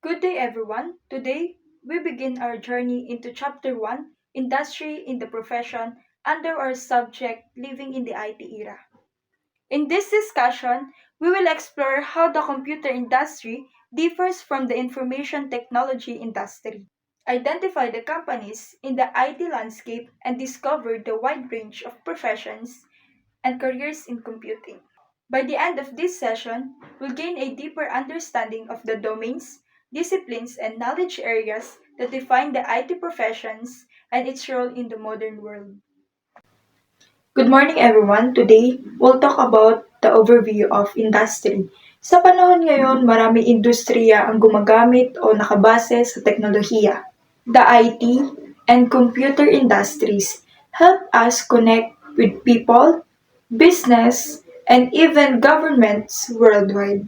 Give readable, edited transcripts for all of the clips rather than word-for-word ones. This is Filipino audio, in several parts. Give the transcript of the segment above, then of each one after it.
Good day, everyone. Today, we begin our journey into Chapter 1 Industry in the Profession under our subject Living in the IT Era. In this discussion, we will explore how the computer industry differs from the information technology industry, identify the companies in the IT landscape, and discover the wide range of professions and careers in computing. By the end of this session, we'll gain a deeper understanding of the domains, disciplines, and knowledge areas that define the IT professions and its role in the modern world. Good morning, everyone. Today, we'll talk about the overview of industry. Sa panahon ngayon, maraming industriya ang gumagamit o nakabase sa teknolohiya. The IT and computer industries help us connect with people, business, and even governments worldwide.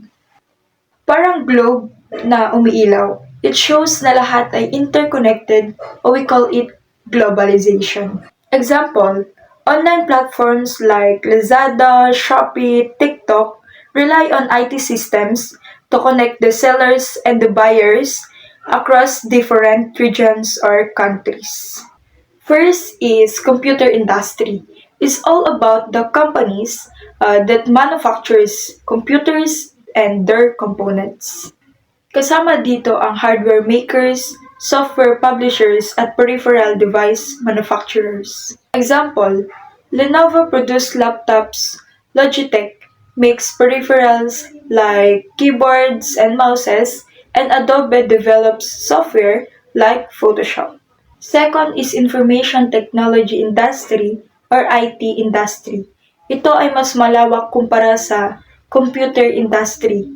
Parang globe na umiilaw. It shows na lahat ay interconnected or we call it globalization. Example, online platforms like Lazada, Shopee, TikTok rely on IT systems to connect the sellers and the buyers across different regions or countries. First is computer industry. It's all about the companies that manufactures computers and their components. Kasama dito ang hardware makers, software publishers, at peripheral device manufacturers. Example, Lenovo produces laptops, Logitech makes peripherals like keyboards and mouses, and Adobe develops software like Photoshop. Second is information technology industry or IT industry. Ito ay mas malawak kumpara sa computer industry.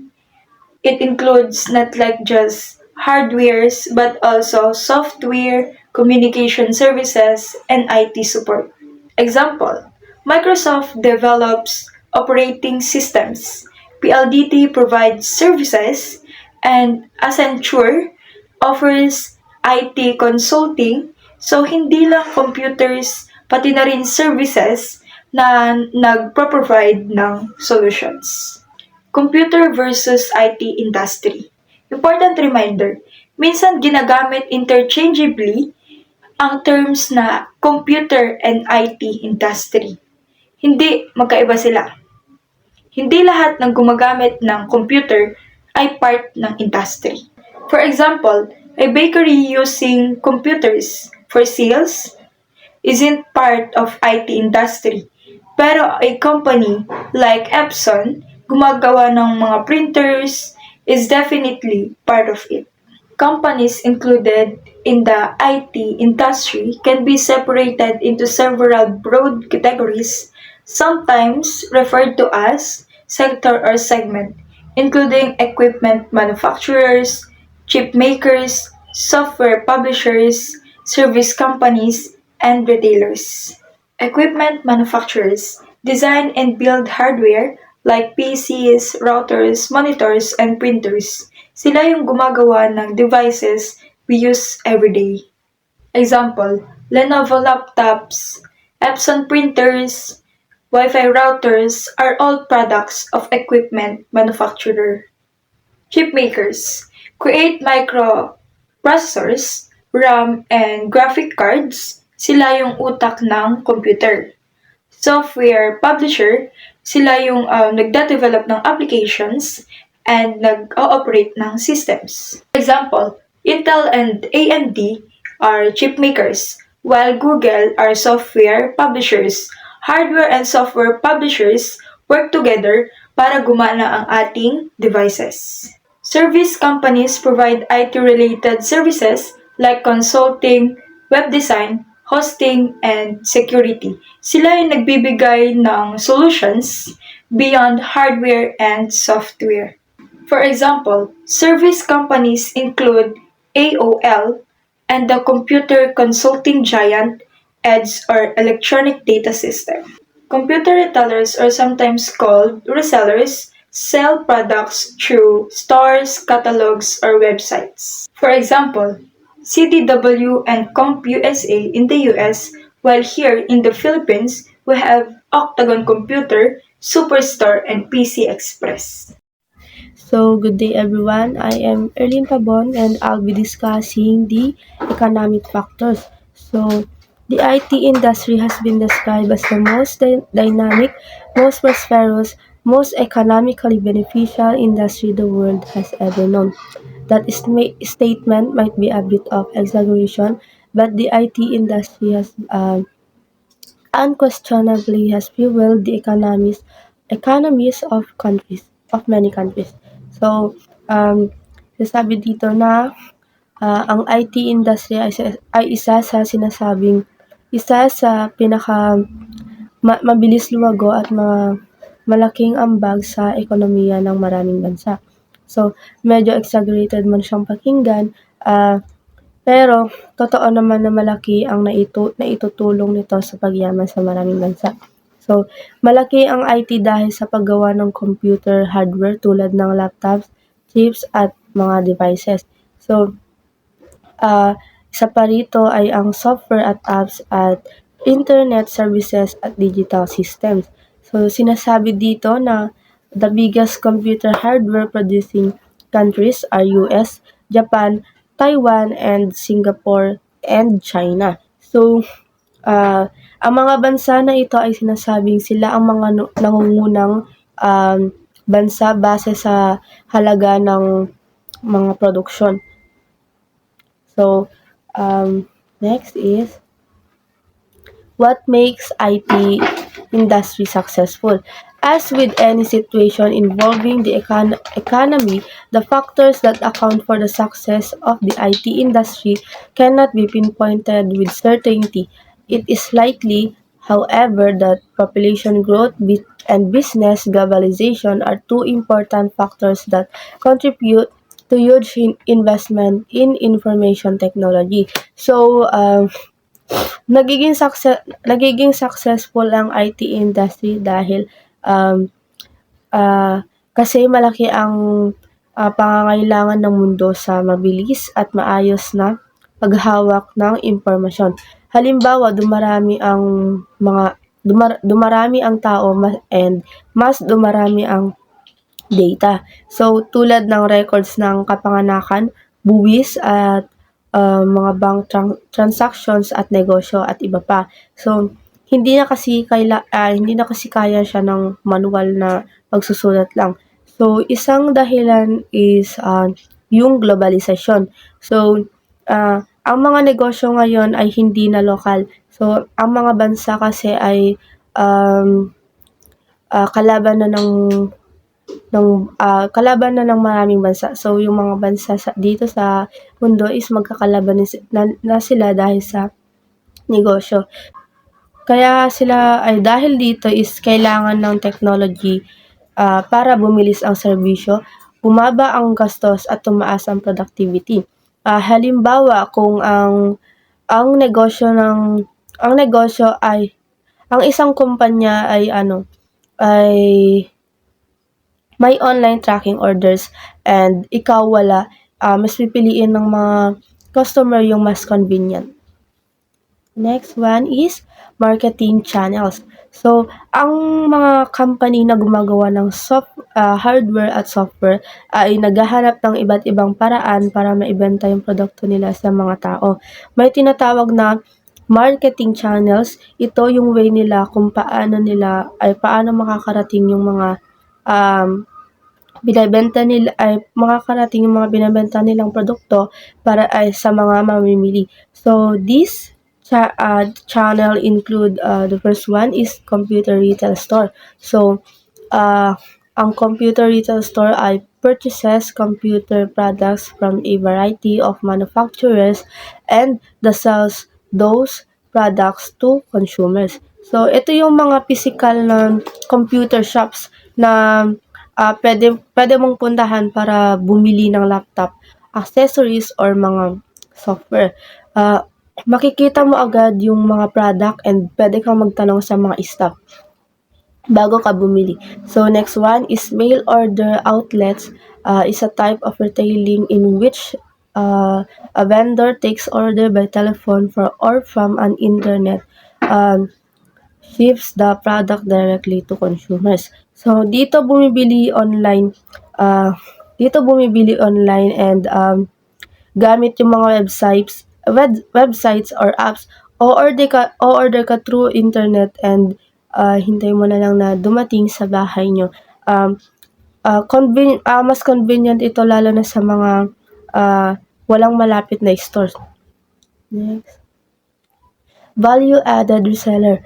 It includes not like just hardwares but also software, communication services, and IT support. Example, Microsoft develops operating systems, PLDT provides services, and Accenture offers IT consulting, so hindi lang computers, pati na rin services na nagpro-provide ng solutions. Computer versus IT industry. Important reminder, minsan ginagamit interchangeably ang terms na computer and IT industry. Hindi, magkaiba sila. Hindi lahat ng gumagamit ng computer ay part ng industry. For example, a bakery using computers for sales isn't part of IT industry. Pero a company like Epson, gumagawa ng mga printers, is definitely part of it. Companies included in the IT industry can be separated into several broad categories, sometimes referred to as sector or segment, including equipment manufacturers, chip makers, software publishers, service companies, and retailers. Equipment manufacturers design and build hardware like PCs, routers, monitors, and printers. Sila yung gumagawa ng devices we use every day. Example, Lenovo laptops, Epson printers, Wi-Fi routers are all products of equipment manufacturer. Chip makers create microprocessors, RAM, and graphic cards. Sila yung utak ng computer. Software publisher, sila yung nagda-develop ng applications and nag-ooperate ng systems. Example, Intel and AMD are chip makers, while Google are software publishers. Hardware and software publishers work together para gumana ang ating devices. Service companies provide IT-related services like consulting, web design, hosting, and security. Sila yung nagbibigay ng solutions beyond hardware and software. For example, service companies include AOL and the computer consulting giant EDS or Electronic Data System. Computer retailers, or sometimes called resellers, sell products through stores, catalogs, or websites. For example, CDW and CompUSA in the US, while here in the Philippines, we have Octagon Computer, Superstore, and PC Express. So, good day everyone. I am Erlyn Pabon and I'll be discussing the economic factors. So, the IT industry has been described as the most dynamic, most prosperous, most economically beneficial industry the world has ever known. That statement might be a bit of exaggeration, but the IT industry has unquestionably has fueled the economies of many countries. So, sasabi dito na ang IT industry ay isa sa pinaka mabilis lumago at malaking ambag sa ekonomiya ng maraming bansa. So, medyo exaggerated man siyang pakinggan, pero totoo naman na malaki ang naitutulong nito sa pagyaman sa maraming bansa. So, malaki ang IT dahil sa paggawa ng computer hardware tulad ng laptops, chips at mga devices. So, isa pa rito ay ang software at apps at internet services at digital systems. So, sinasabi dito na the biggest computer hardware producing countries are US, Japan, Taiwan, and Singapore, and China. So, ang mga bansa na ito ay sinasabing sila ang mga nangungunang um, bansa base sa halaga ng mga produksyon. So, next is what makes IT industry successful. As with any situation involving the economy, the factors that account for the success of the IT industry cannot be pinpointed with certainty. It is likely, however, that population growth and business globalization are two important factors that contribute to huge investment in information technology. So, nagiging successful ang IT industry dahil um, kasi malaki ang pangangailangan ng mundo sa mabilis at maayos na paghawak ng impormasyon. Halimbawa, dumarami ang tao and mas dumarami ang data. So, tulad ng records ng kapanganakan, buwis at mga bank transactions at negosyo at iba pa. So, hindi na kasi kaya siya ng manual na pagsusulat lang. So, isang dahilan is yung globalisasyon. So, ang mga negosyo ngayon ay hindi na lokal. So, ang mga bansa kasi ay kalaban na ng maraming bansa. So, yung mga bansa dito sa mundo is magkakalaban na sila dahil sa negosyo. Kaya sila ay dahil dito is kailangan ng technology para bumilis ang serbisyo, bumaba ang gastos at tumaas ang productivity. Halimbawa, kung ang negosyo ay ang isang kumpanya ay may online tracking orders and ikaw wala, mas pipiliin ng mga customer yung mas convenient. Next one is marketing channels. So, ang mga company na gumagawa ng hardware at software ay naghahanap ng iba't ibang paraan para maibenta yung produkto nila sa mga tao. May tinatawag na marketing channels. Ito yung way nila kung paano makakarating yung mga makakarating yung mga binebenta nilang produkto para ay sa mga mamimili. So, these channel include the first one is computer retail store. So, ang computer retail store ay purchases computer products from a variety of manufacturers and sells those products to consumers. So, ito yung mga physical na computer shops na pwede mong puntahan para bumili ng laptop, accessories, or mga software. Makikita mo agad yung mga product and pwede kang magtanong sa mga staff bago ka bumili. So, next one is mail order outlets. Is a type of retailing in which a vendor takes order by telephone or from an internet ships the product directly to consumers. So, dito bumibili online dito bumibili online and gamit yung mga websites or apps, o-order ka through internet and hintayin mo na lang na dumating sa bahay niyo. Mas convenient ito lalo na sa mga walang malapit na stores. Next. Value-added reseller.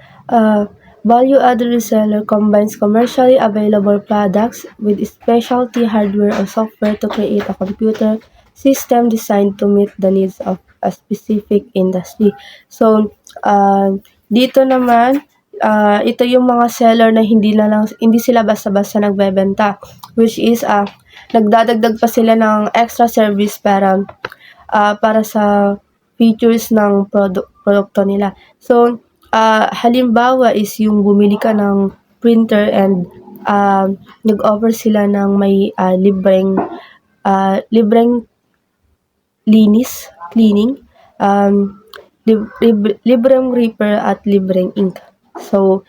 Value-added reseller combines commercially available products with specialty hardware or software to create a computer system designed to meet the needs of a specific industry. So, dito naman, ito yung mga seller na hindi sila basta-basta nagbebenta, which is nagdadagdag pa sila ng extra service para sa features ng produkto nila. So, halimbawa is yung bumili ka ng printer and nag-offer sila ng may libreng cleaning, libreng repair at libreng ink. So,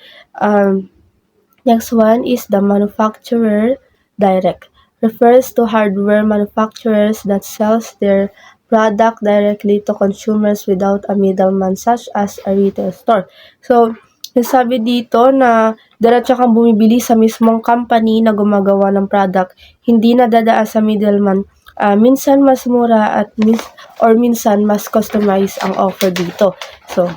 next one is the manufacturer direct. Refers to hardware manufacturers that sells their product directly to consumers without a middleman such as a retail store. So, nasabi dito na diretso kang bumibili sa mismong company na gumagawa ng product, hindi na dadaan sa middleman. Minsan mas mura at minsan mas customized ang offer dito. So,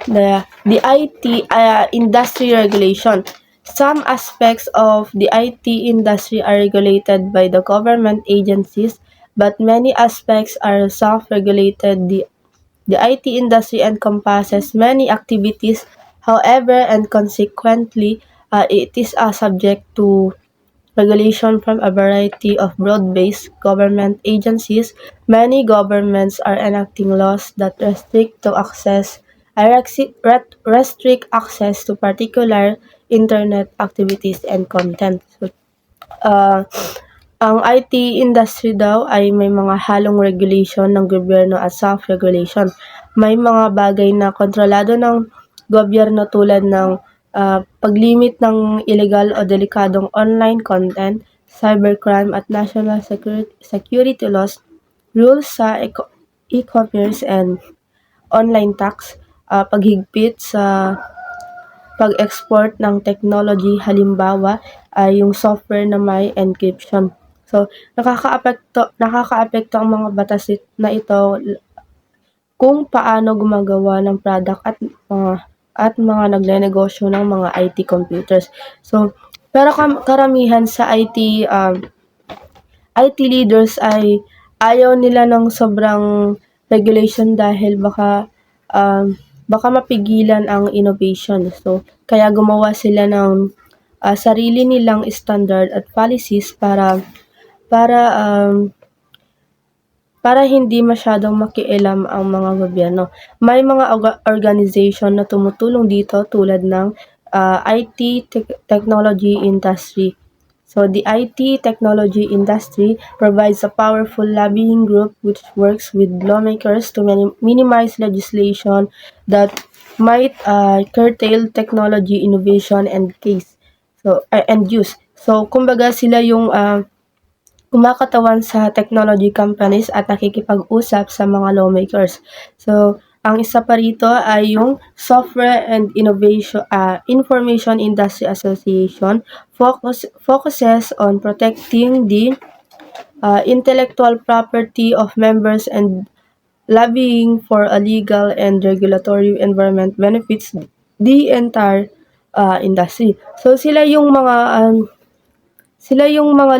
the IT industry regulation. Some aspects of the IT industry are regulated by the government agencies, but many aspects are self-regulated. The IT industry encompasses many activities, however, and consequently, it is subject to regulation from a variety of broad-based government agencies. Many governments are enacting laws that restrict access to particular internet activities and content. So, ang IT industry daw ay may mga halong regulation ng gobyerno at self-regulation. May mga bagay na kontrolado ng gobyerno tulad ng paglimit ng illegal o delikadong online content, cybercrime at national security laws, rules sa e-commerce and online tax, paghigpit sa pag-export ng technology, halimbawa ay yung software na may encryption. So, nakakaapekto ang mga batas na ito kung paano gumagawa ng product at mga nagnenegosyo ng mga IT computers. So, pero karamihan sa IT leaders ay ayaw nila ng sobrang regulation dahil baka mapigilan ang innovation. So, kaya gumawa sila ng sarili nilang standard at policies para hindi masyadong makialam ang mga gobyerno. May mga organization na tumutulong dito tulad ng IT technology industry. So, the IT technology industry provides a powerful lobbying group which works with lawmakers to minimize legislation that might curtail technology innovation and use. So, kumbaga sila yung kumakatawan sa technology companies at nakikipag-usap sa mga lawmakers. So, ang isa pa rito ay yung Software and Information Industry Association focuses on protecting the intellectual property of members and lobbying for a legal and regulatory environment benefits the entire industry. So sila yung mga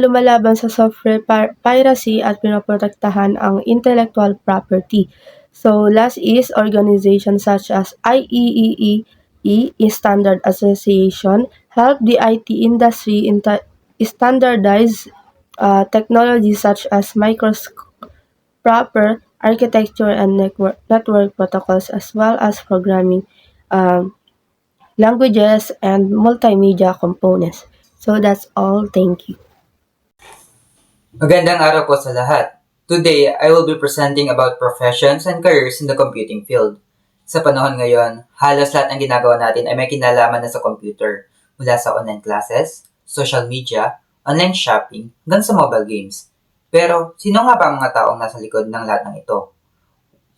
lumalaban sa software piracy at pinoprotektahan ang intellectual property. So last is organizations such as IEEE Standard Association help the IT industry standardize technology such as proper architecture and network protocols as well as programming languages and multimedia components. So that's all. Thank you. Magandang araw po sa lahat. Today, I will be presenting about professions and careers in the computing field. Sa panahon ngayon, halos lahat ng ginagawa natin ay may kinalaman na sa computer, mula sa online classes, social media, online shopping, hanggang sa mobile games. Pero, sino nga ba ang mga taong nasa likod ng lahat ng ito?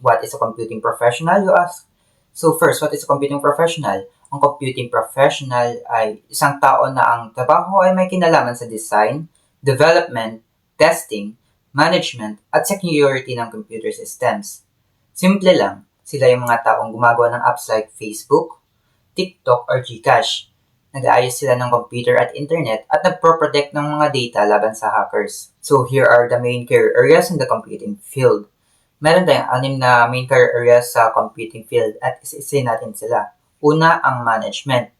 What is a computing professional, you ask? So first, what is a computing professional? Ang computing professional ay isang tao na ang trabaho ay may kinalaman sa design, development, testing, management, at security ng computer systems. Simple lang, sila yung mga taong gumagawa ng apps like Facebook, TikTok, or Gcash. Nag-aayos sila ng computer at internet at nagpro-protect ng mga data laban sa hackers. So here are the main career areas in the computing field. Meron tayong 6 na main career areas sa computing field at isa natin sila. Una, ang management.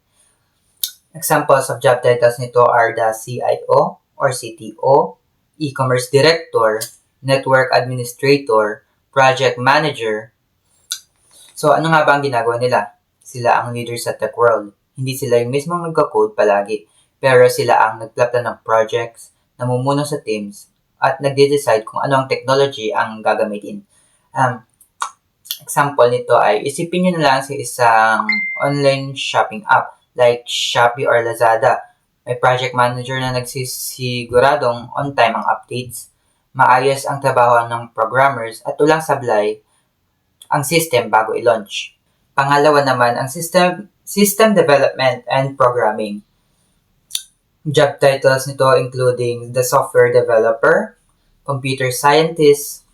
Examples of job titles nito are the CIO or CTO, e-commerce director, network administrator, project manager. So ano nga ba ang ginagawa nila? Sila ang leaders sa tech world. Hindi sila yung mismong nagka-code palagi, pero sila ang nagplaplan ng projects, namumuno sa teams, at nagde-decide kung ano ang technology ang gagamitin. Um, Example nito ay isipin nyo na lang sa isang online shopping app like Shopee or Lazada. May project manager na nagsisiguradong on time ang updates, maayos ang trabaho ng programmers at walang sablay ang system bago i-launch. Pangalawa naman ang system development and programming. Job titles nito including the software developer, computer scientist,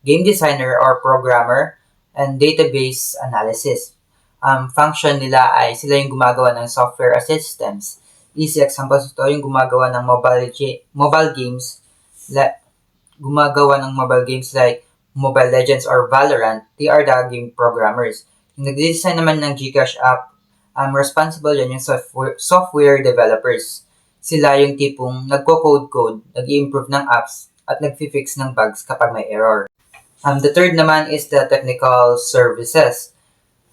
game designer or programmer, and database analysis. Function nila ay sila yung gumagawa ng software as systems. Easy examples ito yung gumagawa ng mobile games like Mobile Legends or Valorant. They are the game programmers. Yung nag-design naman ng Gcash app, responsible yan yung software developers. Sila yung tipong nagko-code, nag-i-improve ng apps, at nag-fix ng bugs kapag may error. The third naman is the technical services.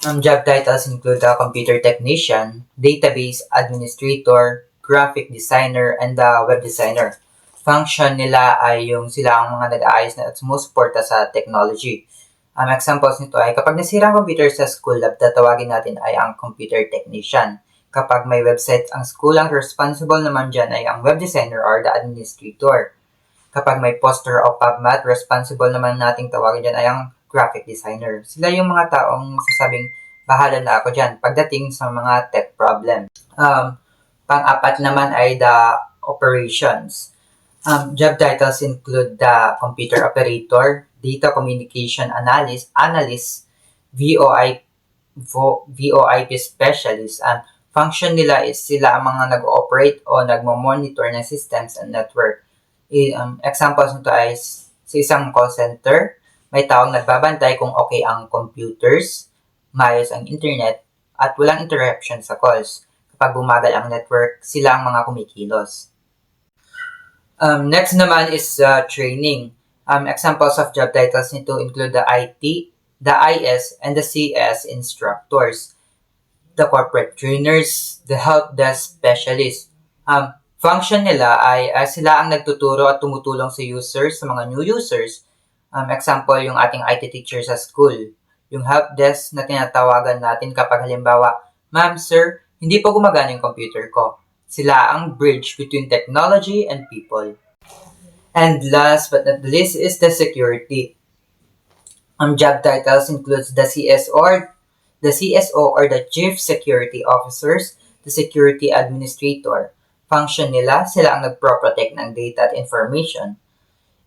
Job titles include the computer technician, database administrator, graphic designer, and the web designer. Function nila ay yung sila ang mga nag-aayos na at sumusuporta sa technology. Examples nito ay kapag nasira ang computer sa school lab, tatawagin natin ay ang computer technician. Kapag may website ang school, ang responsible naman dyan ay ang web designer or the administrator. Kapag may poster o PubMat, responsible naman nating tawagin dyan ay ang graphic designer. Sila yung mga taong sasabing, bahala na ako dyan pagdating sa mga tech problem. Pang-apat naman ay the operations. Job titles include the computer operator, data communication analyst, VoIP specialist. Function nila is sila ang mga nag-ooperate o nagmo-monitor ng systems and network. Examples nito ay sa isang call center, may taong nagbabantay kung okay ang computers, maayos ang internet, at walang interruption sa calls. Kapag bumagal ang network, sila ang mga kumikilos. Next naman is training. Examples of job titles nito include the IT, the IS, and the CS instructors, the corporate trainers, the help desk specialists. Function nila ay sila ang nagtuturo at tumutulong sa users, sa mga new users. Example, yung ating IT teacher sa school. Yung help desk na tinatawagan natin kapag halimbawa, Ma'am, sir, hindi pa gumagana yung computer ko. Sila ang bridge between technology and people. And last but not least is the security. Job titles includes the CSO or the Chief Security Officers, the Security Administrator. Function nila, sila ang nagpro-protect ng data at information.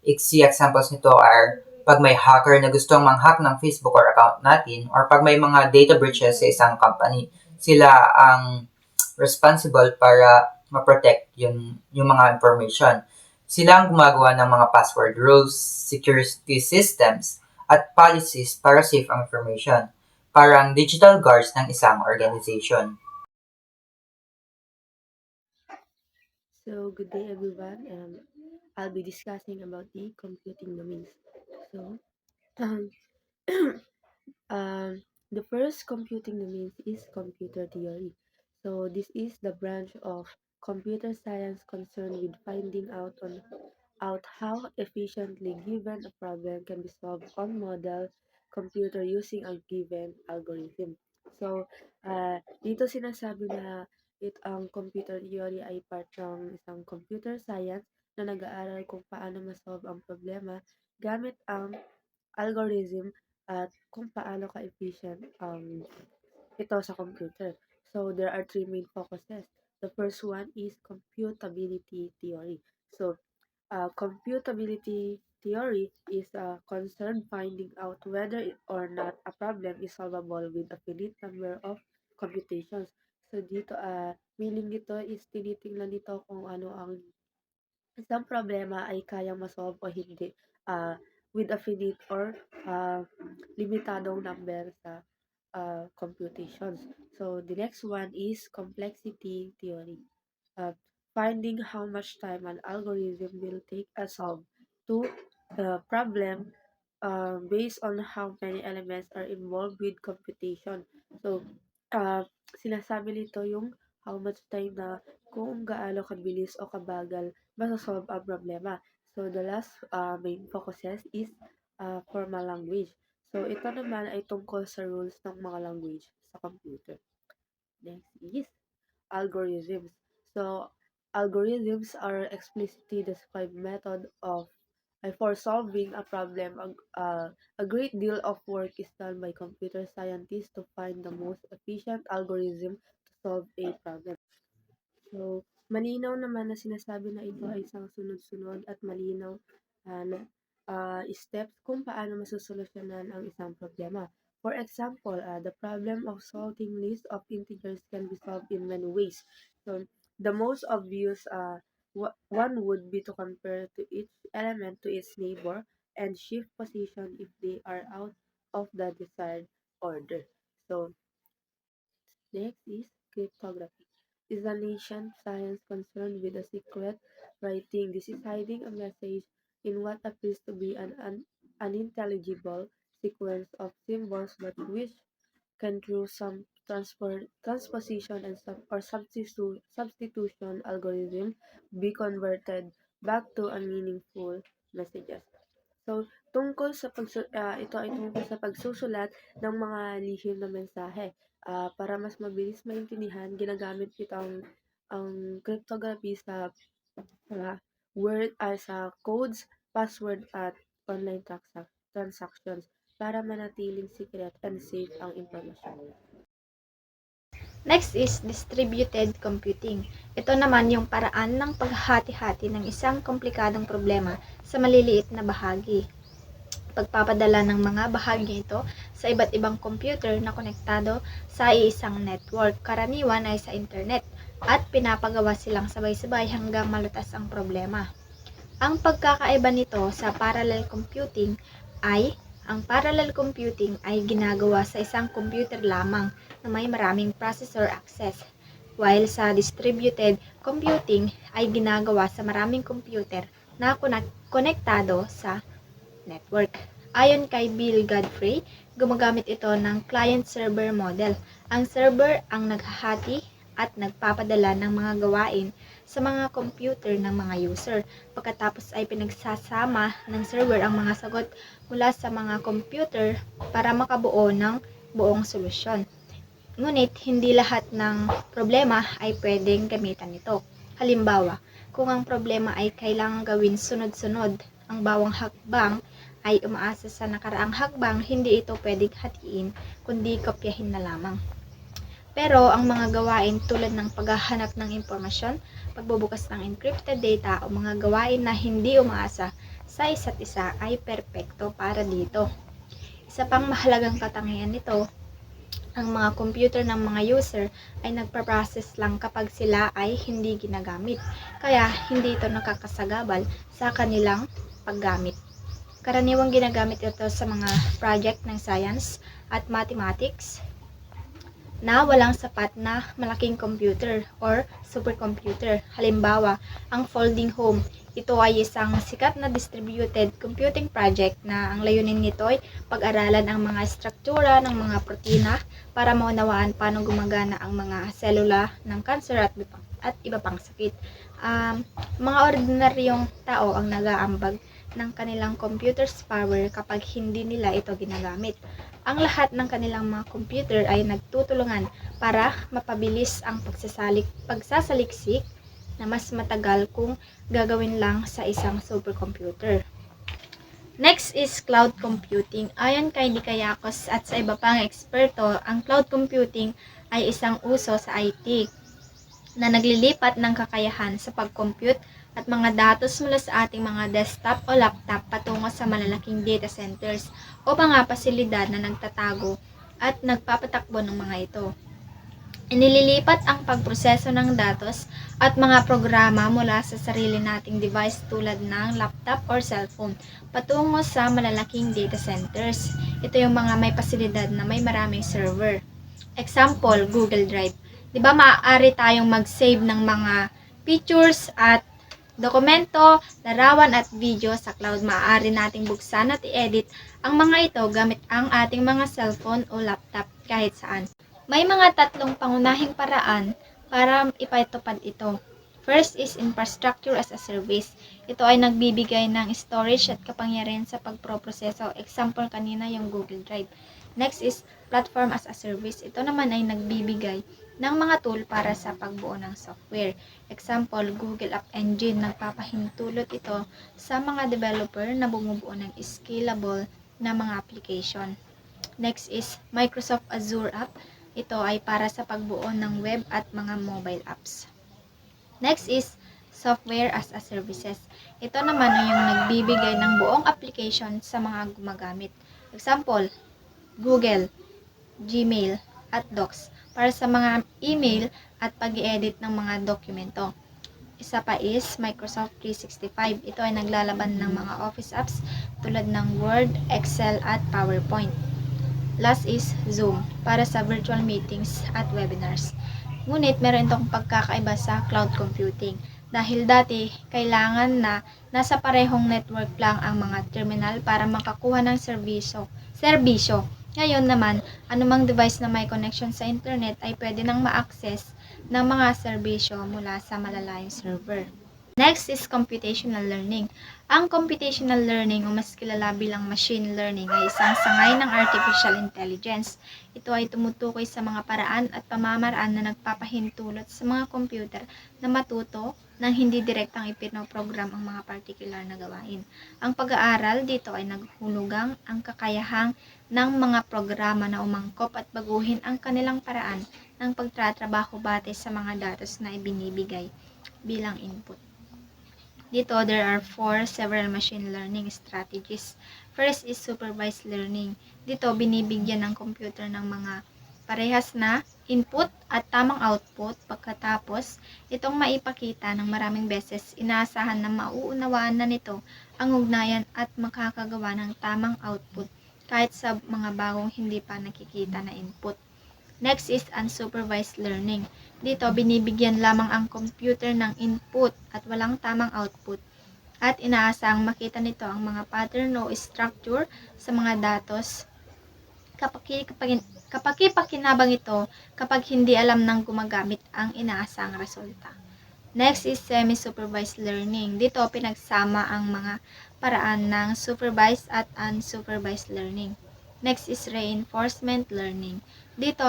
Examples nito are pag may hacker na gustong mang-hack ng Facebook or account natin, or pag may mga data breaches sa isang company, sila ang responsible para ma-protect yung mga information. Sila ang gumagawa ng mga password rules, security systems, at policies para safe ang information. Parang digital guards ng isang organization. So, good day everyone. I'll be discussing about the computing domains. So, um, the first computing domain is computer theory. So, this is the branch of computer science concerned with finding out how efficiently given a problem can be solved on model computer using a given algorithm. So, dito sinasabi na Ang computer theory ay part ng isang computer science na nag-aaral kung paano ma-solve ang problema gamit ang algorithm at kung paano ka-efficient ito sa computer. So, there are three main focuses. The first one is computability theory. So, computability theory is concerned finding out whether or not a problem is solvable with a finite number of computations. So dito, meaning nito is tinitingnan nito kung ano ang isang problema ay kayang ma-solve o hindi with a finite or limitadong number sa computations. So the next one is complexity theory. Uh, Finding how much time an algorithm will take a solve to the problem based on how many elements are involved with computation. So, uh, sinasabi nito yung how much time na kung gaano kabilis o kabagal masosolve ang problema. So, the last main focuses is formal language. So, ito naman ay tungkol sa rules ng mga language sa computer. Next is algorithms. So, algorithms are explicitly described method of for solving a problem. A great deal of work is done by computer scientists to find the most efficient algorithm to solve a problem. So, malinaw naman na sinasabi na ito ay isang sunod-sunod at malinaw na steps kung paano masosolusyonan ang isang problema. For example, the problem of sorting list of integers can be solved in many ways. So, the most obvious one would be to compare to each element to its neighbor and shift position if they are out of the desired order. So, next is cryptography. Is an ancient science concerned with the secret writing. This is hiding a message in what appears to be an unintelligible sequence of symbols but which can through some transposition and or substitution algorithm be converted back to a meaningful messages. So, ito ay tungkol sa pagsusulat ng mga lihim na mensahe. Para mas mabilis maintindihan, ginagamit ang cryptography sa sa codes, password at online transactions para manatiling secret and safe ang impormasyon. Next is distributed computing. Ito naman yung paraan ng paghahati-hati ng isang komplikadong problema sa maliliit na bahagi. Pagpapadala ng mga bahagi ito sa iba't ibang computer na konektado sa iisang network, karaniwan ay sa internet, at pinapagawa silang sabay-sabay hanggang malutas ang problema. Ang pagkakaiba nito sa parallel computing ay ang parallel computing ay ginagawa sa isang computer lamang na may maraming processor access, while sa distributed computing ay ginagawa sa maraming computer na konektado sa network. Ayon kay Bill Godfrey, gumagamit ito ng client-server model. Ang server ang naghahati at nagpapadala ng mga gawain sa mga computer ng mga user. Pagkatapos ay pinagsasama ng server ang mga sagot mula sa mga computer para makabuo ng buong solusyon. Ngunit hindi lahat ng problema ay pwedeng gamitan nito. Halimbawa, kung ang problema ay kailangang gawin sunod-sunod, ang bawang hakbang ay umaasa sa nakaraang hakbang, hindi ito pwedeng hatiin kundi kopyahin na lamang. Pero ang mga gawain tulad ng paghahanap ng impormasyon, pagbubukas ng encrypted data o mga gawain na hindi umaasa sa isa't isa ay perpekto para dito. Isa pang mahalagang katangian nito, ang mga computer ng mga user ay nagpa-process lang kapag sila ay hindi ginagamit, kaya hindi ito nakakasagabal sa kanilang paggamit. Karaniwang ginagamit ito sa mga project ng science at mathematics na walang sapat na malaking computer or supercomputer. Halimbawa, ang Folding Home. Ito ay isang sikat na distributed computing project na ang layunin nito ay pag-aralan ang mga struktura ng mga protina para maunawaan paano gumagana ang mga selula ng kanser at iba pang sakit. Mga ordinaryong tao ang nag-aambag ng kanilang computer's power kapag hindi nila ito ginagamit. Ang lahat ng kanilang mga computer ay nagtutulungan para mapabilis ang pagsasaliksik na mas matagal kung gagawin lang sa isang supercomputer. Next is cloud computing. Ayon kay Dikayakos at sa iba pang eksperto, ang cloud computing ay isang uso sa IT na naglilipat ng kakayahan sa pag-compute at mga datos mula sa ating mga desktop o laptop patungo sa malalaking data centers o mga pasilidad na nagtatago at nagpapatakbo ng mga ito. Inililipat ang pagproseso ng datos at mga programa mula sa sarili nating device tulad ng laptop or cellphone patungo sa malalaking data centers. Ito yung mga may pasilidad na may maraming server. Example, Google Drive. Di ba maaari tayong mag-save ng mga pictures at dokumento, larawan at video sa cloud. Maaari nating buksan at i-edit ang mga ito gamit ang ating mga cellphone o laptop kahit saan. May mga tatlong pangunahing paraan para ipatupad ito. First is infrastructure as a service. Ito ay nagbibigay ng storage at kapangyarihan sa pagproproseso. Example kanina yung Google Drive. Next is platform as a service. Ito naman ay nagbibigay ng mga tool para sa pagbuo ng software. Example, Google App Engine. Nagpapahintulot ito sa mga developer na bumubuo ng scalable na mga application. Next is Microsoft Azure App. Ito ay para sa pagbuo ng web at mga mobile apps. Next is software as a services. Ito naman ay yung nagbibigay ng buong application sa mga gumagamit. Example, Google, Gmail, at Docs para sa mga email at pag-i-edit ng mga dokumento. Isa pa is Microsoft 365. Ito ay naglalaban ng mga office apps tulad ng Word, Excel, at PowerPoint. Last is Zoom para sa virtual meetings at webinars. Ngunit meron itong pagkakaiba sa cloud computing dahil dati kailangan na nasa parehong network lang ang mga terminal para makakuha ng serbisyo. Ngayon naman, anumang device na may connection sa internet ay pwede nang ma-access ng mga serbisyo mula sa malalayong server. Next is computational learning. Ang computational learning o mas kilala bilang machine learning ay isang sangay ng artificial intelligence. Ito ay tumutukoy sa mga paraan at pamamaraan na nagpapahintulot sa mga computer na matuto nang hindi direktang ipinoprogram ang mga particular na gawain. Ang pag-aaral dito ay naghulugang ang kakayahang ng mga programa na umangkop at baguhin ang kanilang paraan ng pagtatrabaho batay sa mga datos na ibinibigay bilang input. Dito, there are several machine learning strategies. First is supervised learning. Dito, binibigyan ng computer ng mga parehas na input at tamang output. Pagkatapos, itong maipakita ng maraming beses, inaasahan na mauunawaan na nito ang ugnayan at makakagawa ng tamang output kahit sa mga bagong hindi pa nakikita na input. Next is unsupervised learning. Dito, binibigyan lamang ang computer ng input at walang tamang output. At inaasahang makita nito ang mga pattern o structure sa mga datos kapag ipakinabang ito kapag hindi alam ng gumagamit ang inaasahang resulta. Next is semi-supervised learning. Dito, pinagsama ang mga paraan ng supervised at unsupervised learning. Next is reinforcement learning. Dito,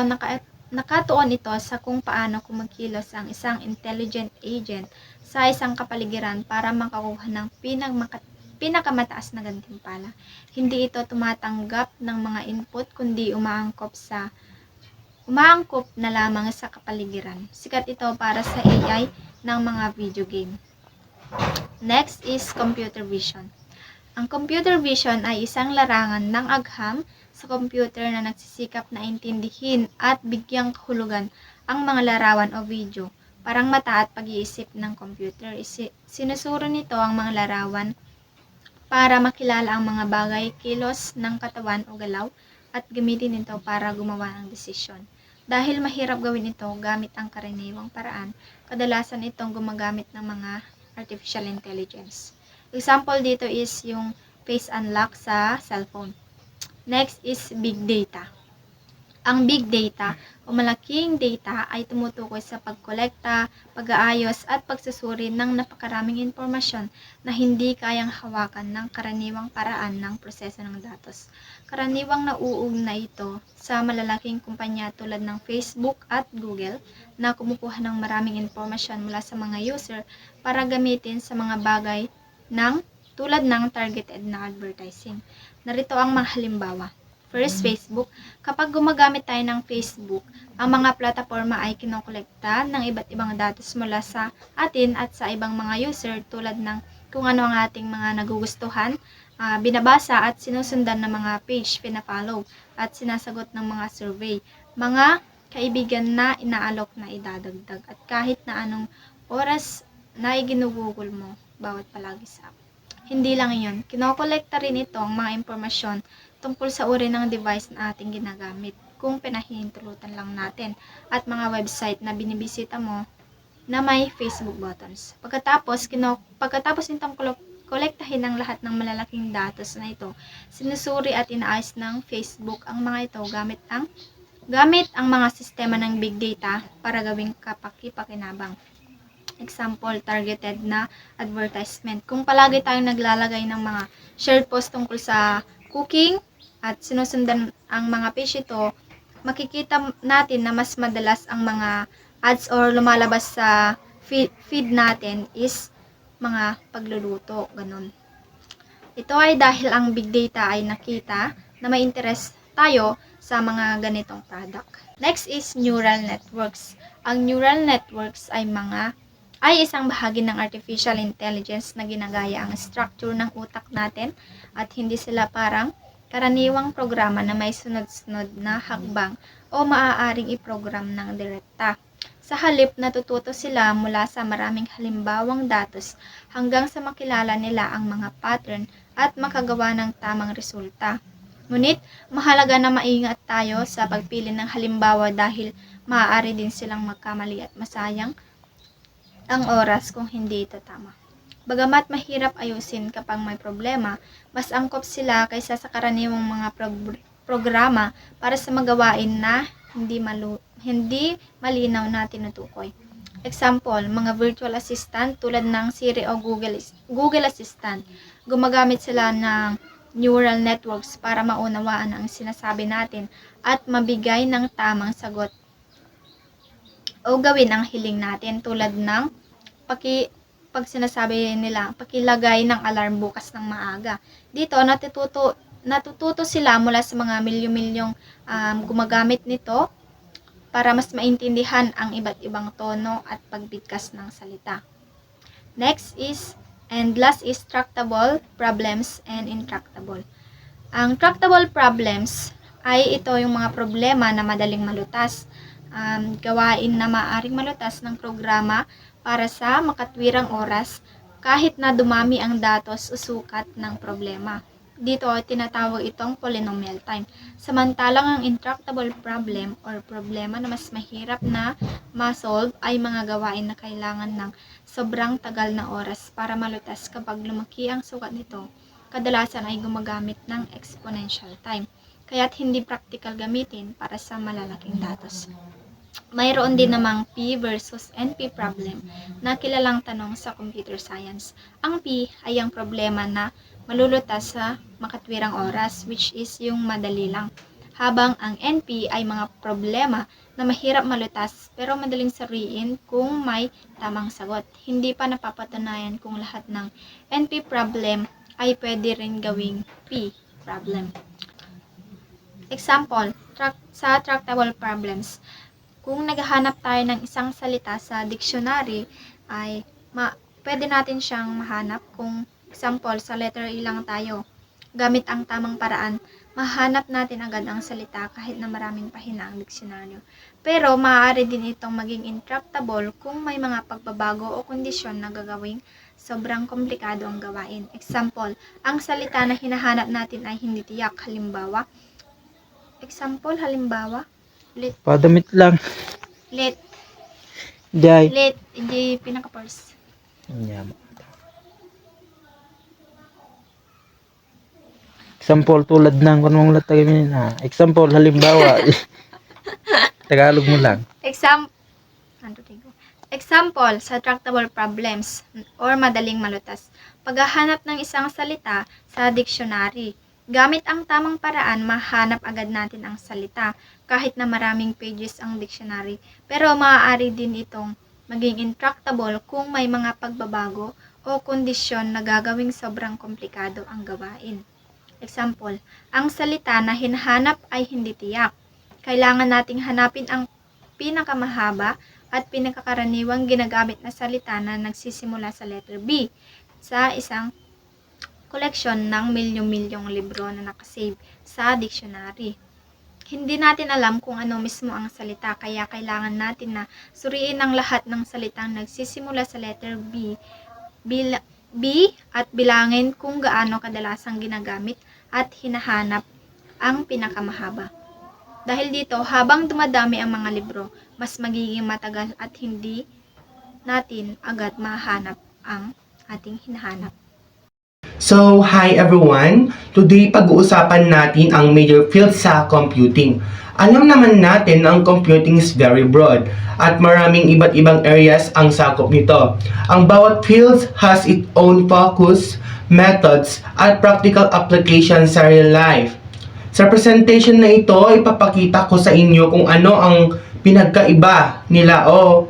nakatuon ito sa kung paano kumikilos ang isang intelligent agent sa isang kapaligiran para makakuha ng pinakamataas na gantimpala. Hindi ito tumatanggap ng mga input kundi umaangkop na lamang sa kapaligiran. Sikat ito para sa AI ng mga video game. Next is computer vision. Ang computer vision ay isang larangan ng agham sa computer na nagsisikap na intindihin at bigyang kahulugan ang mga larawan o video, parang mata at pag-iisip ng computer. Sinusuro nito ang mga larawan para makilala ang mga bagay, kilos ng katawan o galaw at gamitin ito para gumawa ng desisyon. Dahil mahirap gawin ito gamit ang karaniwang paraan, kadalasan itong gumagamit ng mga artificial intelligence. Example dito is yung face unlock sa cellphone. Next is big data. Ang big data o malaking data ay tumutukoy sa pagkolekta, pag-aayos at pagsusuri ng napakaraming impormasyon na hindi kayang hawakan ng karaniwang paraan ng proseso ng datos. Karaniwang nauugnay ito sa malalaking kumpanya tulad ng Facebook at Google na kumukuha ng maraming impormasyon mula sa mga user para gamitin sa mga bagay tulad ng targeted na advertising. Narito ang mga halimbawa. First, Facebook. Kapag gumagamit tayo ng Facebook, ang mga plataforma ay kinokolekta ng iba't ibang datos mula sa atin at sa ibang mga user tulad ng kung ano ang ating mga nagugustuhan, binabasa at sinusundan ng mga page, pina-follow at sinasagot ng mga survey, mga kaibigan na inaalok na idadagdag at kahit na anong oras na iginugugol mo bawat palagi sa app. Hindi lang iyon, kinokolekta rin ito ang mga impormasyon tungkol sa uri ng device na ating ginagamit kung pinahihintulutan lang natin at mga website na binibisita mo na may Facebook buttons. Pagkatapos nitong kolektahin ang lahat ng malalaking datos na ito, sinusuri at inaayos ng Facebook ang mga ito gamit ang mga sistema ng big data para gawing kapaki-pakinabang. Example, targeted na advertisement. Kung palagi tayong naglalagay ng mga shared post tungkol sa cooking at sinusundan ang mga page ito, makikita natin na mas madalas ang mga ads or lumalabas sa feed natin is mga pagluluto, ganun. Ito ay dahil ang big data ay nakita na may interest tayo sa mga ganitong product. Next is neural networks. Ang neural networks ay isang bahagi ng artificial intelligence na ginagaya ang structure ng utak natin at hindi sila parang karaniwang programa na may sunod-sunod na hakbang o maaaring i-program ng direkta. Sa halip, natututo sila mula sa maraming halimbawang datos hanggang sa makilala nila ang mga pattern at makagawa ng tamang resulta. Ngunit, mahalaga na maingat tayo sa pagpili ng halimbawa dahil maaari din silang magkamali at masayang ang oras kung hindi ito tama. Bagamat mahirap ayusin kapag may problema, mas angkop sila kaysa sa karaniwang mga programa para sa magawain na hindi malinaw na tinutukoy. Example, mga virtual assistant tulad ng Siri o Google Assistant. Gumagamit sila ng neural networks para maunawaan ang sinasabi natin at mabigay ng tamang sagot o gawin ang hiling natin tulad ng pag sinasabi nila, pakilagay ng alarm bukas ng maaga. Dito, natututo sila mula sa mga milyon-milyong gumagamit nito para mas maintindihan ang iba't ibang tono at pagbigkas ng salita. Last is tractable problems and intractable. Ang tractable problems ay ito yung mga problema na madaling malutas, gawain na maaaring malutas ng programa para sa makatwirang oras kahit na dumami ang datos o sukat ng problema. Dito tinatawag itong polynomial time. Samantalang ang intractable problem or problema na mas mahirap na ma-solve ay mga gawain na kailangan ng sobrang tagal na oras para malutas kapag lumaki ang sukat nito. Kadalasan ay gumagamit ng exponential time, kaya't hindi practical gamitin para sa malalaking datos. Mayroon din namang P versus NP problem na kilalang tanong sa computer science. Ang P ay ang problema na malulutas sa makatwirang oras, which is yung madali lang. Habang ang NP ay mga problema na mahirap malutas pero madaling suriin kung may tamang sagot. Hindi pa napapatunayan kung lahat ng NP problem ay pwede rin gawing P problem. Example, sa tractable problems. Kung naghahanap tayo ng isang salita sa dictionary, ay pwede natin siyang mahanap. Kung example, sa letter E lang tayo, gamit ang tamang paraan, mahanap natin agad ang salita kahit na maraming pahina ang diksyonaryo. Pero maaari din itong maging intractable kung may mga pagbabago o kondisyon na gagawing sobrang komplikado ang gawain. Example, ang salita na hinahanap natin ay hindi tiyak. Halimbawa, Padamit lang. Let. Jay. Hindi pinaka-first. Example tulad ng kunmong latagin na. Example halimbawa. Tagalog mo lang. Example sa tractable problems or madaling malutas. Paghahanap ng isang salita sa dictionary. Gamit ang tamang paraan, mahanap agad natin ang salita kahit na maraming pages ang dictionary. Pero maaari din itong maging intractable kung may mga pagbabago o kondisyon na gagawing sobrang komplikado ang gawain. Example, ang salita na hinahanap ay hindi tiyak. Kailangan nating hanapin ang pinakamahaba at pinakakaraniwang ginagamit na salita na nagsisimula sa letter B sa isang koleksyon ng milyong-milyong libro na nakasave sa dictionary. Hindi natin alam kung ano mismo ang salita, kaya kailangan natin na suriin ang lahat ng salitang nagsisimula sa letter B at bilangin kung gaano kadalasang ginagamit at hinahanap ang pinakamahaba. Dahil dito, habang dumadami ang mga libro, mas magiging matagal at hindi natin agad mahanap ang ating hinahanap. So, hi everyone! Today, pag-uusapan natin ang major fields sa computing. Alam naman natin na ang computing is very broad at maraming iba't ibang areas ang sakop nito. Ang bawat fields has its own focus, methods, at practical applications sa real life. Sa presentation na ito, ipapakita ko sa inyo kung ano ang pinagkaiba nila o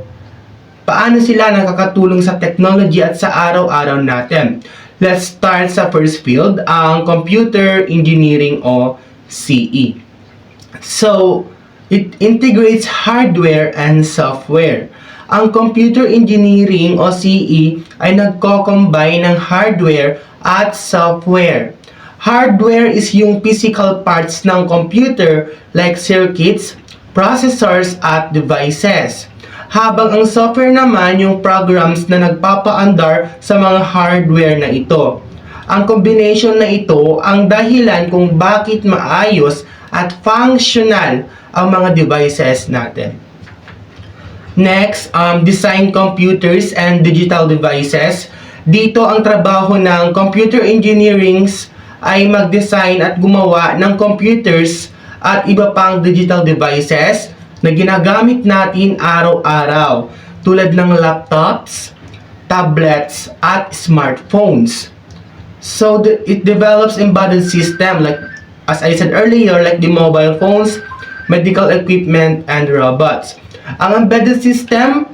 paano sila nakakatulong sa technology at sa araw-araw natin. Let's start sa first field, ang computer engineering o CE. So, it integrates hardware and software. Ang computer engineering o CE ay nagko-combine ng hardware at software. Hardware is yung physical parts ng computer like circuits, processors at devices. Habang ang software naman yung programs na nagpapaandar sa mga hardware na ito. Ang combination na ito ang dahilan kung bakit maayos at functional ang mga devices natin. Next, design computers and digital devices. Dito ang trabaho ng computer engineering ay mag-design at gumawa ng computers at iba pang digital devices na ginagamit natin araw-araw tulad ng laptops, tablets, at smartphones. So, it develops embedded system like, as I said earlier, like the mobile phones, medical equipment, and robots. Ang embedded system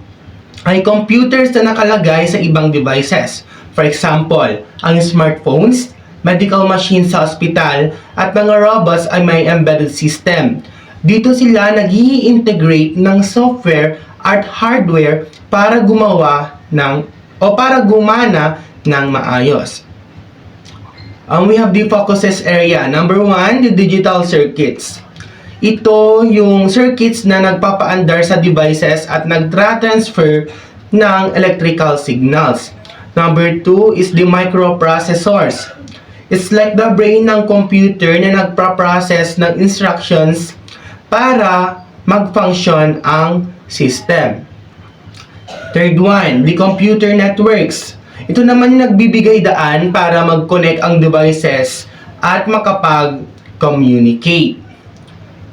ay computers na nakalagay sa ibang devices. For example, ang smartphones, medical machines sa hospital, at mga robots ay may embedded system. Dito sila nag-i-integrate ng software at hardware para gumana ng maayos. We have the focuses area. Number 1, the digital circuits. Ito yung circuits na nagpapaandar sa devices at nagtra-transfer ng electrical signals. Number 2 is the microprocessors. It's like the brain ng computer na nagpa-process ng instructions para mag-function ang system. Third one, the computer networks. Ito naman yung nagbibigay daan para mag-connect ang devices at makapag-communicate.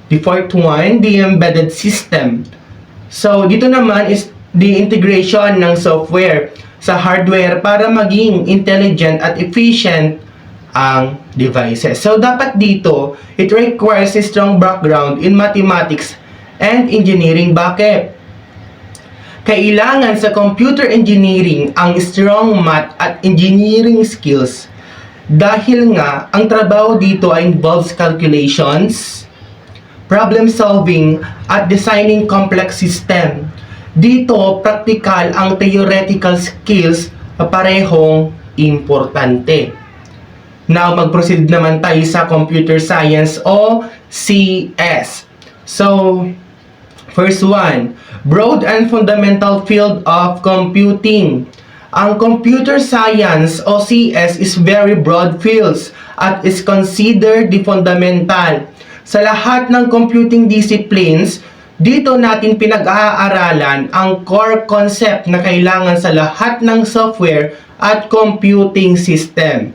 The fourth one, the embedded system. So, dito naman is the integration ng software sa hardware para maging intelligent at efficient ang devices. So, dapat dito, it requires a strong background in mathematics and engineering. Bakit? Kailangan sa computer engineering ang strong math at engineering skills dahil nga, ang trabaho dito ay involves calculations, problem solving, at designing complex system. Dito, practical ang theoretical skills na parehong importante. Now, mag-proceed naman tayo sa computer science o CS. So, first one, broad and fundamental field of computing. Ang computer science o CS is very broad fields at is considered the fundamental. Sa lahat ng computing disciplines, dito natin pinag-aaralan ang core concept na kailangan sa lahat ng software at computing system.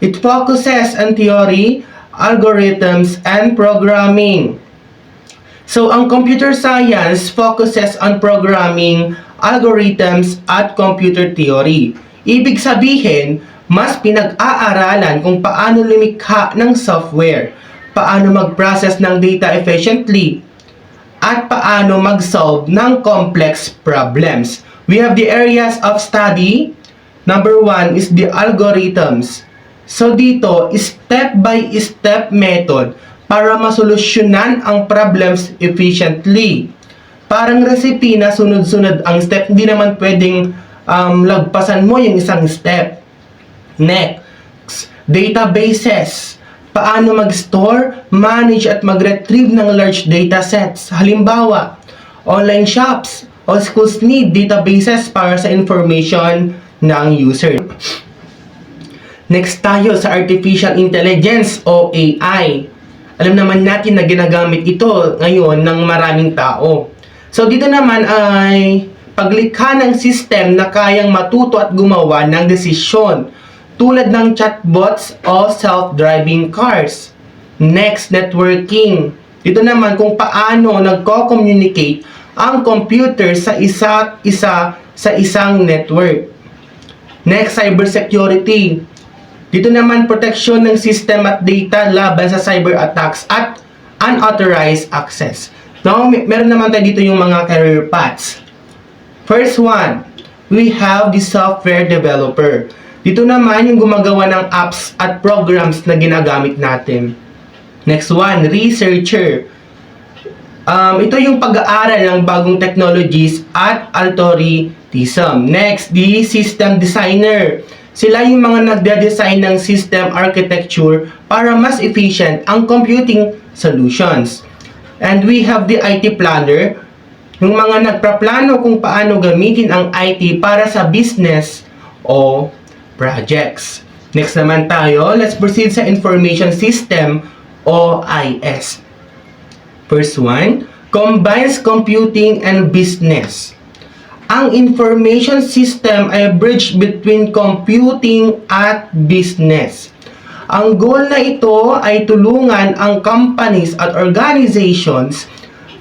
It focuses on theory, algorithms, and programming. So, ang computer science focuses on programming, algorithms, at computer theory. Ibig sabihin, mas pinag-aaralan kung paano lumikha ng software, paano mag-process ng data efficiently, at paano mag-solve ng complex problems. We have the areas of study. Number 1 is the algorithms. So dito, step-by-step method para masolusyonan ang problems efficiently. Parang recipe na sunod-sunod ang step, hindi naman pwedeng lagpasan mo yung isang step. Next, databases. Paano mag-store, manage at mag-retrieve ng large data sets. Halimbawa, online shops o schools need databases para sa information ng user. Next tayo sa artificial intelligence o AI. Alam naman natin na ginagamit ito ngayon ng maraming tao. So dito naman ay paglikha ng system na kayang matuto at gumawa ng desisyon tulad ng chatbots o self-driving cars. Next, networking. Dito naman kung paano nagko-communicate ang computer sa isa't isa sa isang network. Next, cybersecurity. Dito naman proteksyon ng system at data laban sa cyber attacks at unauthorized access. Now, meron naman tayo dito yung mga career paths. First one, we have the software developer. Dito naman yung gumagawa ng apps at programs na ginagamit natin. Next one, researcher. Ito yung pag-aaral ng bagong technologies at algorithm. Next, the system designer. Sila yung mga nagde-design ng system architecture para mas efficient ang computing solutions. And we have the IT planner, yung mga nagpaplano kung paano gamitin ang IT para sa business o projects. Next naman tayo, let's proceed sa information system o IS. First one, combines computing and business. Ang information system ay a bridge between computing at business. Ang goal na ito ay tulungan ang companies at organizations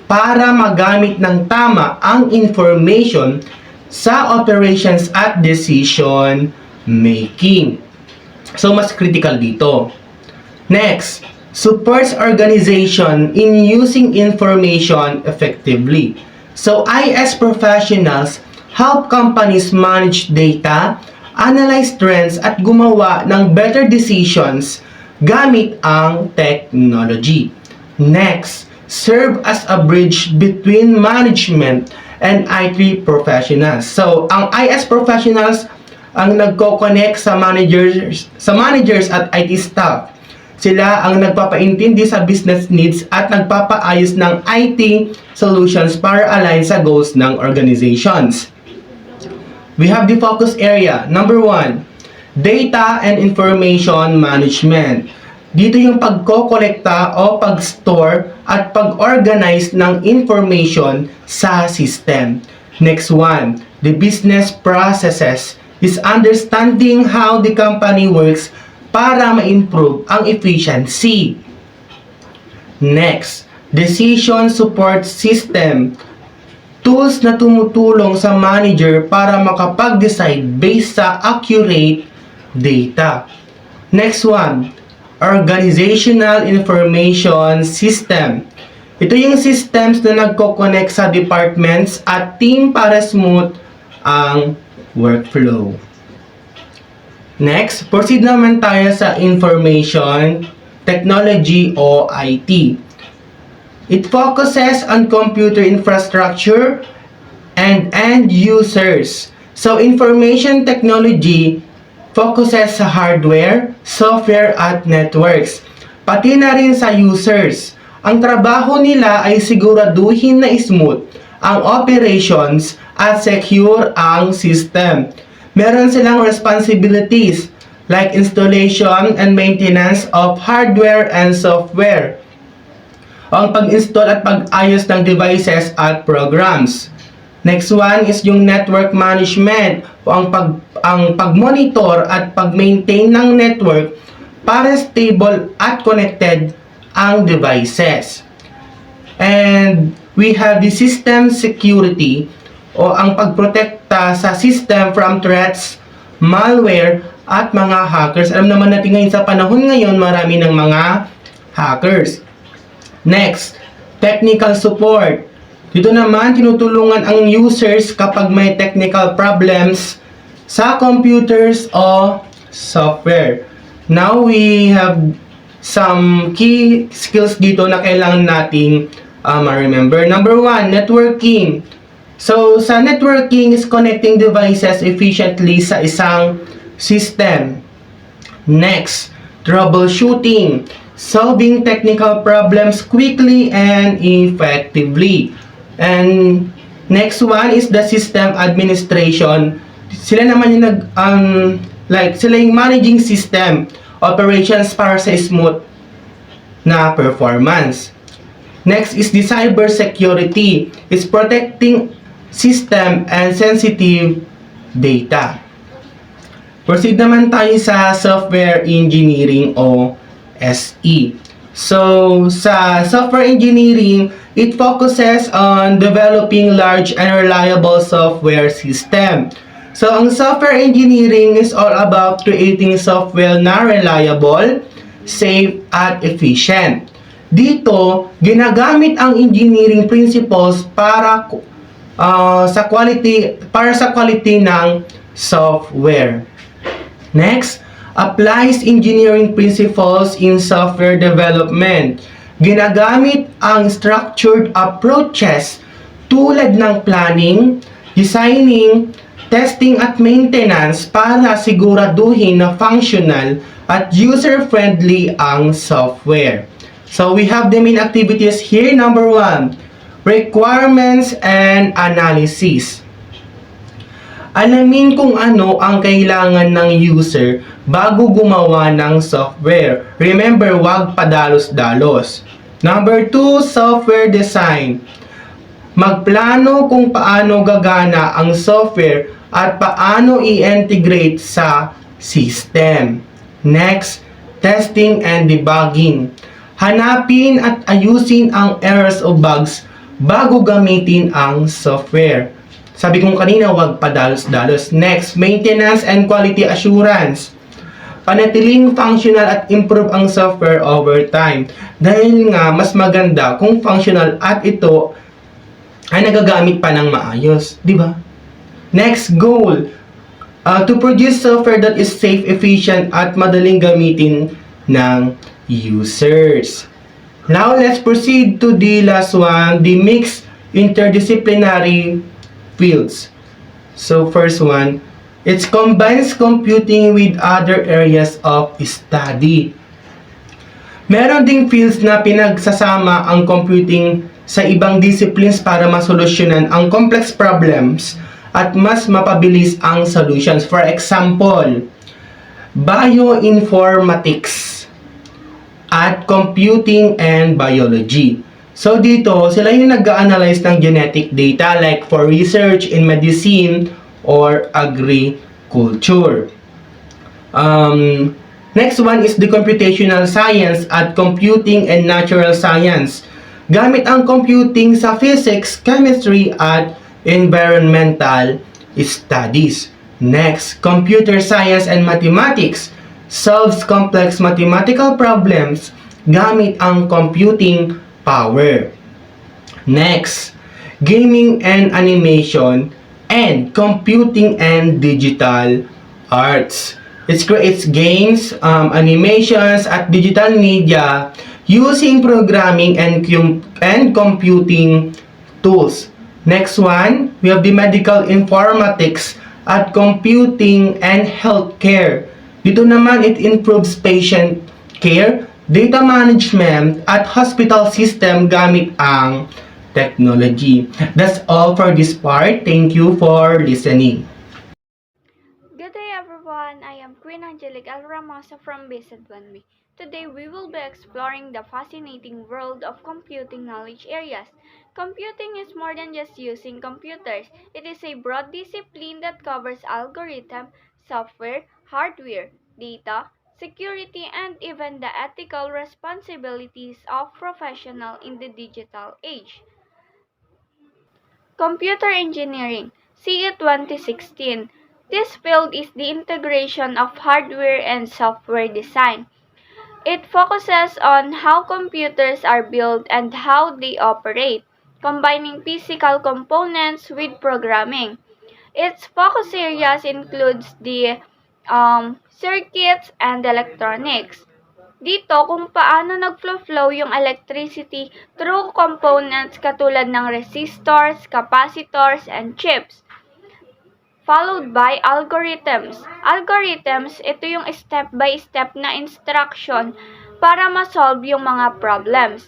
para magamit ng tama ang information sa operations at decision making. So, mas critical dito. Next, supports organization in using information effectively. So, IS professionals help companies manage data, analyze trends, at gumawa ng better decisions gamit ang technology. Next, serve as a bridge between management and IT professionals. So, ang IS professionals ang nagko-connect sa managers at IT staff. Sila ang nagpapaintindi sa business needs at nagpapaayos ng IT solutions para align sa goals ng organizations. We have the focus area. Number 1, data and information management. Dito yung pagko-kolekta o pag-store at pag-organize ng information sa system. Next one, the business processes is understanding how the company works para ma-improve ang efficiency. Next, decision support system. Tools na tumutulong sa manager para makapag-decide based sa accurate data. Next one, organizational information system. Ito yung systems na nagko-connect sa departments at team para smooth ang workflow. Next, proceed naman tayo sa information technology o IT. It focuses on computer infrastructure and end users. So, information technology focuses sa hardware, software at networks. Pati na rin sa users. Ang trabaho nila ay siguraduhin na smooth ang operations at secure ang system. Meron silang responsibilities like installation and maintenance of hardware and software. Ang pag-install at pag-ayos ng devices at programs. Next one is yung network management o ang pag-monitor at pag-maintain ng network para stable at connected ang devices. And we have the system security o ang pagprotekta sa system from threats, malware, at mga hackers. Alam naman natin ngayon sa panahon ngayon, marami ng mga hackers. Next, technical support. Dito naman, tinutulungan ang users kapag may technical problems sa computers o software. Now, we have some key skills dito na kailangan nating ma-remember. Number 1, networking. So, sa networking is connecting devices efficiently sa isang system. Next, troubleshooting. Solving technical problems quickly and effectively. And next one is the system administration. Sila naman yung sila yung managing system operations para sa smooth na performance. Next is the cyber security. It's protecting system and sensitive data. Proceed naman tayo sa software engineering o SE. So, sa software engineering, it focuses on developing large and reliable software system. So, ang software engineering is all about creating software na reliable, safe, at efficient. Dito, ginagamit ang engineering principles sa quality ng software. Next, applies engineering principles in software development. Ginagamit ang structured approaches tulad ng planning, designing, testing at maintenance para siguraduhin na functional at user-friendly ang software. So we have the main activities here. Number 1, requirements and analysis. Alamin kung ano ang kailangan ng user bago gumawa ng software. Remember, wag padalos-dalos. Number 2, software design. Magplano kung paano gagana ang software at paano i-integrate sa system. Next, testing and debugging. Hanapin at ayusin ang errors o bugs bago gamitin ang software. Sabi kong kanina, wag padalos-dalos. Next, maintenance and quality assurance. Panatiling functional at improve ang software over time. Dahil nga, mas maganda kung functional at ito ay nagagamit pa ng maayos. Di ba? Next, goal. To produce software that is safe, efficient, at madaling gamitin ng users. Now, let's proceed to the last one, the mixed interdisciplinary fields. So first one, it combines computing with other areas of study. Meron ding fields na pinagsasama ang computing sa ibang disciplines para masolusyonan ang complex problems at mas mapabilis ang solutions. For example, bioinformatics at computing and biology. So dito, sila yung nag-analyze ng genetic data like for research in medicine or agriculture. Next one is the computational science at computing and natural science. Gamit ang computing sa physics, chemistry, at environmental studies. Next, computer science and mathematics. Solves complex mathematical problems gamit ang computing power. Next, gaming and animation and computing and digital arts. It creates games, animations, at digital media using programming and computing tools. Next one, we have the medical informatics at computing and healthcare. Dito naman, it improves patient care, data management, at hospital system gamit ang technology. That's all for this part. Thank you for listening. Good day everyone, I am Queen Angelique Alramosa from Basic 1B. Today we will be exploring the fascinating world of computing knowledge areas. Computing is more than just using computers. It is a broad discipline that covers algorithm, software, hardware, data, security, and even the ethical responsibilities of professionals in the digital age. Computer Engineering, CE 2016. This field is the integration of hardware and software design. It focuses on how computers are built and how they operate, combining physical components with programming. Its focus areas includes the circuits and electronics. Dito kung paano nagflo-flow yung electricity through components katulad ng resistors, capacitors, and chips. Followed by algorithms. Algorithms, ito yung step-by-step na instruction para ma-solve yung mga problems.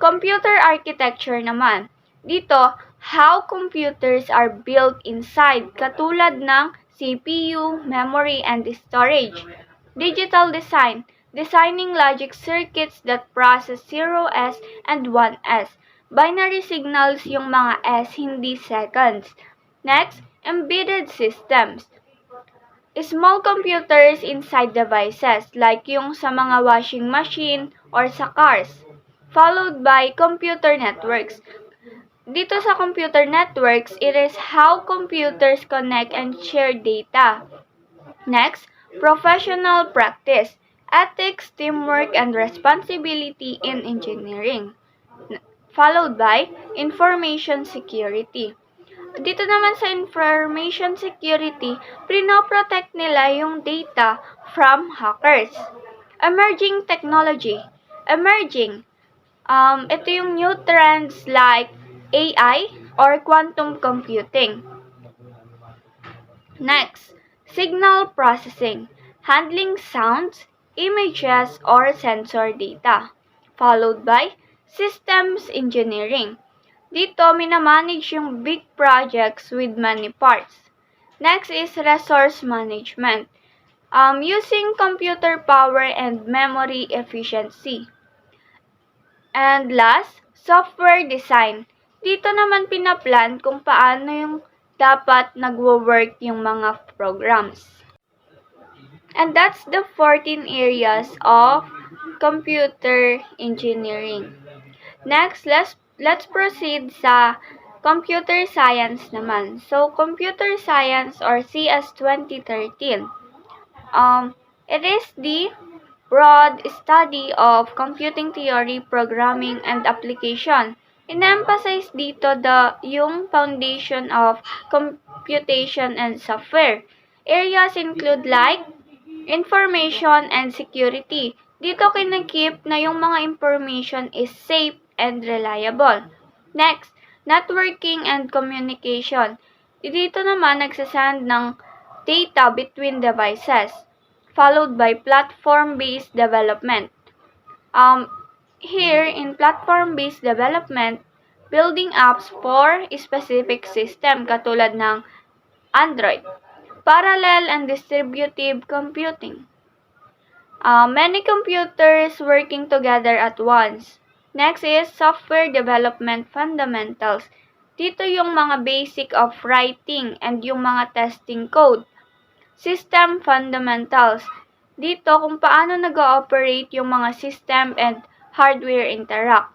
Computer architecture naman. Dito, how computers are built inside, katulad ng CPU, memory, and storage. Digital design. Designing logic circuits that process 0s and 1s. Binary signals yung mga S, hindi seconds. Next, embedded systems. Small computers inside devices like yung sa mga washing machine or sa cars. Followed by computer networks. Dito sa computer networks, it is how computers connect and share data. Next, professional practice. Ethics, teamwork, and responsibility in engineering. Followed by information security. Dito naman sa information security, pinoprotect nila yung data from hackers. Emerging technology. Emerging. Ito yung new trends like AI or quantum computing. Next, signal processing. Handling sounds, images, or sensor data. Followed by systems engineering. Dito, minamanage yung big projects with many parts. Next is resource management. Using computer power and memory efficiency. And last, software design. Dito naman pinaplan kung paano yung dapat nagwo-work yung mga programs. And that's the 14 areas of computer engineering. Next, let's proceed sa computer science naman. So, computer science or CS 2013. It is the broad study of computing theory, programming, and application. In-emphasize dito yung foundation of computation and software. Areas include like information and security. Dito kinakip na yung mga information is safe and reliable. Next, networking and communication. Dito naman nagsasend ng data between devices. Followed by platform-based development. Here, in platform-based development, building apps for a specific system katulad ng Android. Parallel and distributive computing. Many computers working together at once. Next is software development fundamentals. Dito yung mga basic of writing and yung mga testing code. System fundamentals. Dito kung paano nag-ooperate yung mga system and hardware interact.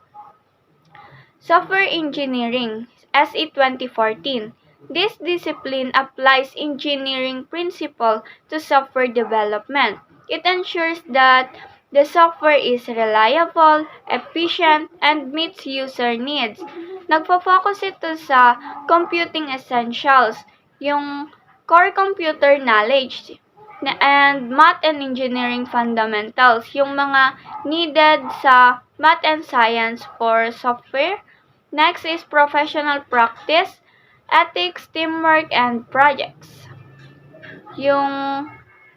Software engineering, SE 2014. This discipline applies engineering principle to software development. It ensures that the software is reliable, efficient, and meets user needs. Nagpo-focus ito sa computing essentials, yung core computer knowledge, and math and engineering fundamentals, yung mga needed sa math and science for software. Next is professional practice, ethics, teamwork, and projects. Yung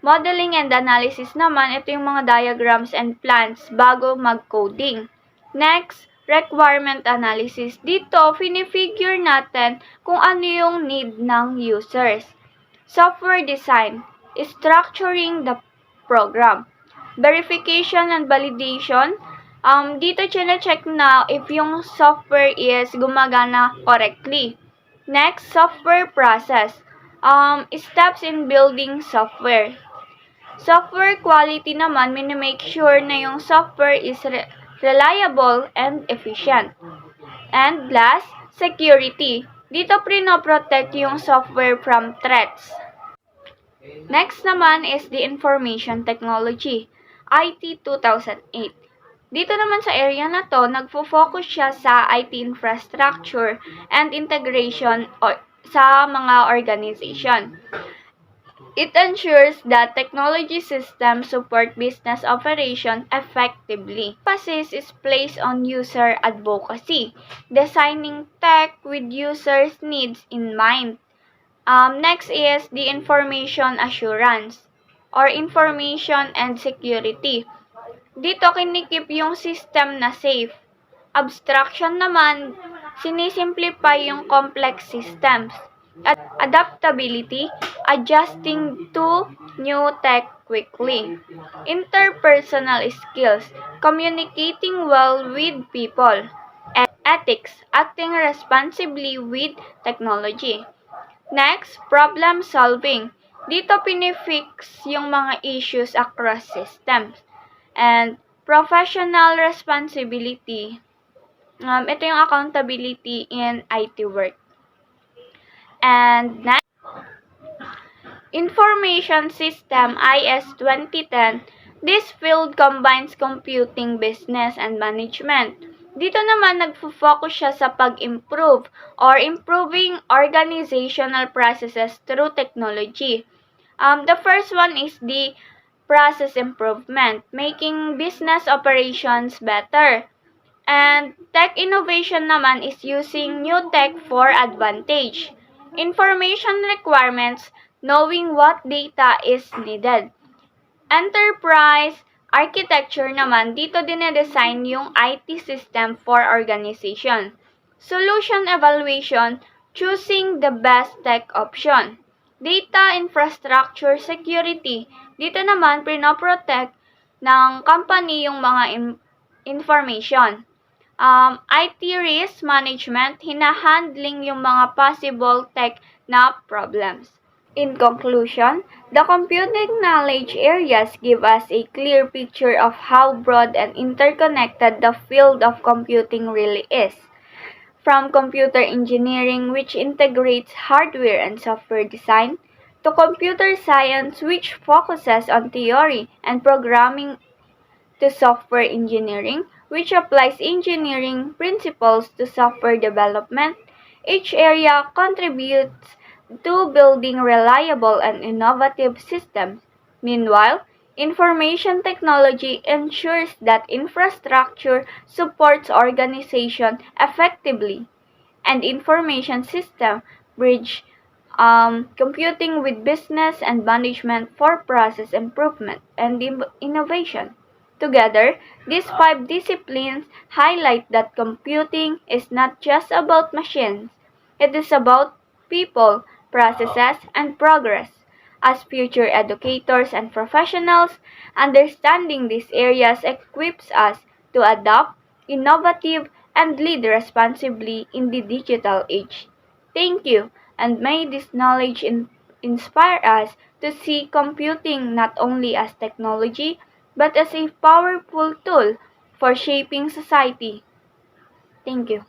modeling and analysis naman, ito yung mga diagrams and plans bago mag-coding. Next, requirement analysis. Dito, finifigure natin kung ano yung need ng users. Software design, structuring the program. Verification and validation. Dito chine-check na if yung software is gumagana correctly. Next, software process. Steps in building software. Software quality naman, minimake sure na yung software is reliable and efficient. And last, security. Dito prino-protect yung software from threats. Next naman is the information technology, IT 2008. Dito naman sa area na to, nagfo-focus siya sa IT infrastructure and integration sa mga organization. It ensures that technology systems support business operation effectively. Emphasis is placed on user advocacy, designing tech with users' needs in mind. Next is the information assurance or information and security. Dito kinikip yung system na safe. Abstraction naman, sinisimplify yung complex systems. Adaptability, adjusting to new tech quickly. Interpersonal skills, communicating well with people. Ethics, acting responsibly with technology. Next, problem solving. Dito pinifix yung mga issues across systems. And professional responsibility. Ito yung accountability in IT work. And next, Information System IS 2010. This field combines computing, business, and management. Dito naman nagfo-focus siya sa pag-improve or improving organizational processes through technology. The first one is the process improvement, making business operations better. And tech innovation naman is using new tech for advantage. Information requirements, knowing what data is needed. Enterprise architecture naman, dito dinedesign yung IT system for organization. Solution evaluation, choosing the best tech option. Data infrastructure security, dito naman pinoprotect ng company yung mga information. IT risk management, hinahandling yung mga possible tech na problems. In conclusion, the computing knowledge areas give us a clear picture of how broad and interconnected the field of computing really is. From computer engineering, which integrates hardware and software design, to computer science, which focuses on theory and programming, to software engineering, which applies engineering principles to software development. Each area contributes to building reliable and innovative systems. Meanwhile, information technology ensures that infrastructure supports organization effectively, and information system bridge computing with business and management for process improvement and innovation. Together, these 5 disciplines highlight that computing is not just about machines. It is about people, processes, and progress. As future educators and professionals, understanding these areas equips us to adopt, innovative, and lead responsibly in the digital age. Thank you, and may this knowledge inspire us to see computing not only as technology, but as a powerful tool for shaping society. Thank you.